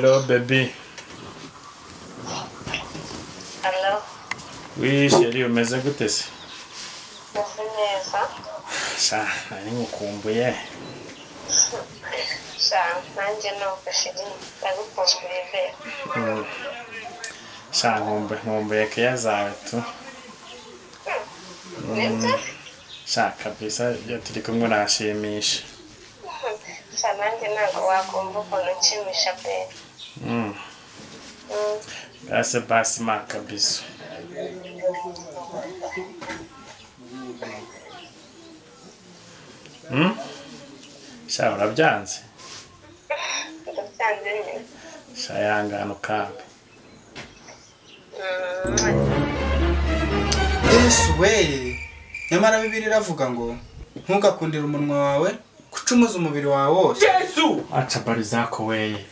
Hello, baby. Hello. Oui, chérie, umeze gute se? Meze neza. Sha, nari ngukumbuye. Sha, nanjye numva shiri ndagukumbuye be. Sha, nkumbuye keya zawe tu. Sha, kabisa iyo turi kumwe nashimisha. Sha, nanjye ntabwo wakumva ukuntu nshimisha pe. Basi ma kabisa. Sha, urabyanze? Ndabyanze nyine. Sha, yangana ukambe. Yesu we, nyamara Bibiliya iravuga ngo ntugakundire umunwa wawe gucumuza umubiri wawe wose. Yesu! Acha bari zako weye.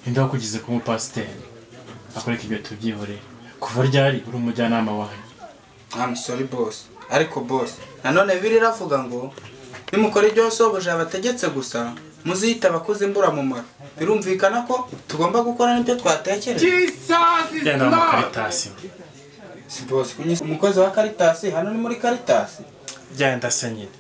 Ninde wakugize ku mupasiteri? Akoreka ibyo tubyihoreye. Kuva ryari uri umujyanama wawe? I'm sorry boss. Ariko boss, nanone Bibiliya iravuga ngo nimukora ibyo sobuja abategetse gusa muziyita abakoze imbura mumaro. Birumvikana ko tugomba gukora n'ibyo twatekereje. Jesus is Lord. Si boss, kunyise umukozi wa Caritas hano ni muri Caritas. Genda se nyine.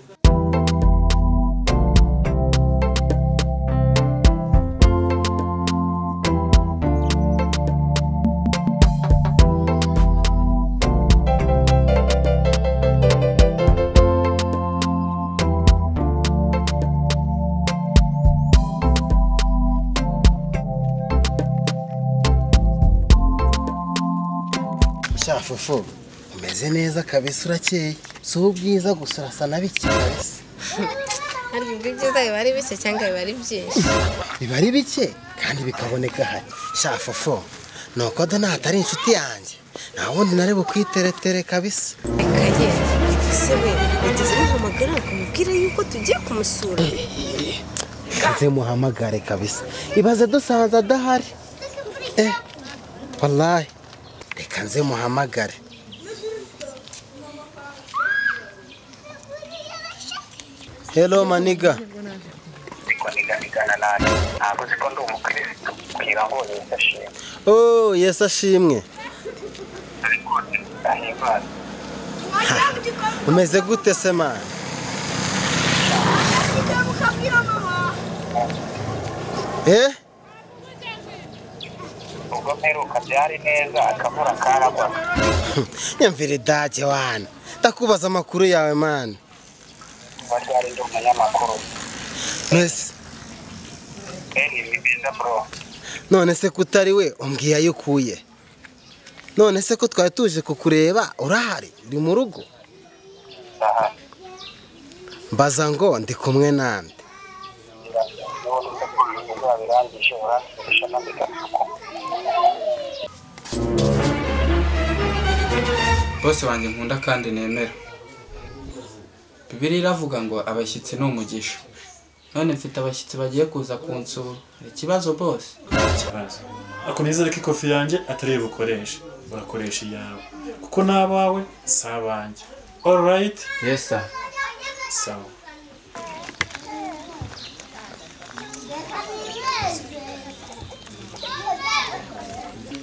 Fufu umeze neza kabisa urakeye si ubwiza gusa urasa na bike kabisa. Hari ibyiza biba ari bike cyangwa biba ari byinshi? Biba ari bike kandi bikaboneka hari. Sha Fufu nuko do natari inshuti yanjye nta wundi nari bukwiteretere kabisa. Ekaye sebe ugeze muhamagara kumubwira yuko tugiye kumusura. Kanze muhamagare kabisa ibaze dusanze adahari. Wallahi reka nze muhamagare. Hello maniga. Oh yes ashimwe. Umeze gute se man? Meruka byari neza akavura karagwa. Nyamvire daje wana. Ndakubaza amakuru yawe man. Bari ndo umunyamakuru. Yes. Ni biza bro. None se kutari we umbwiye ayukuye. None se ko twari tuje kukureba urahari uri mu rugo? Aha. Mbaza ngo ndi kumwe nande. Bose wanjye nkunda kandi nemera. Bibiliya iravuga ngo abashyitsi n'umugisha. None mfite abashyitsi bagiye kuza kunsura. Ikibazo bose? Ikibazo. Ako nizere ko ikofi yanjye atari bukoresha. Urakoresha iyawe. Kuko nabawe sabanje. All right? Yes sir. Sawa.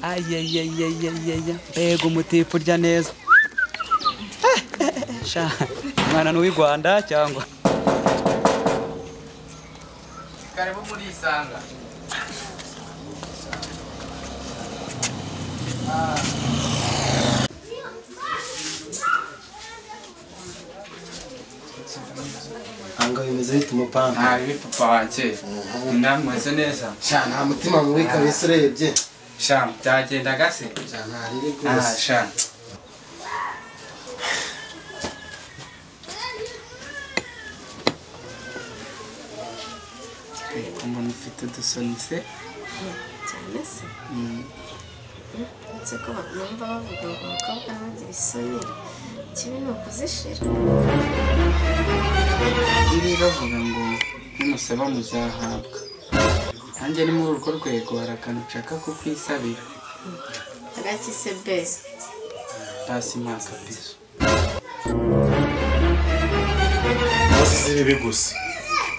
Ayayayayayaya mbega umutipe urya neza. Sha mwana n'uw'i Rwanda cyangwa Karibu muri Isanga. Anga bimeze bite umupanga? Hari papa wanjye. Ndamweze neza. Sha nta mutima mubi kabisa urebye. Sha byagenda gase. Sha ntari rwose. Sha. Umuntu ufite udusoni se? Cyane se? Ndetse ko numva bavuga ngo abakobwa bagira isoni kibi ni ukuzishira. Bibiliya iravuga ngo nimusaba muzahabwa. Nanjye ni muri urwo rwego hari akantu nshaka kukwisabira. Agakise be. Basi ma kabisa. Bose zibi gusa.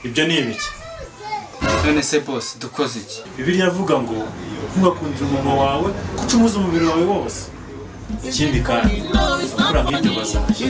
Ibyo ni ibiki? none se boss dukoze iki? Bibiliya avuga ngo ntugakundire umunwa wawe kucumuza umubiri wawe wose. Ikindi kandi bakora nk'ibyo bazajya.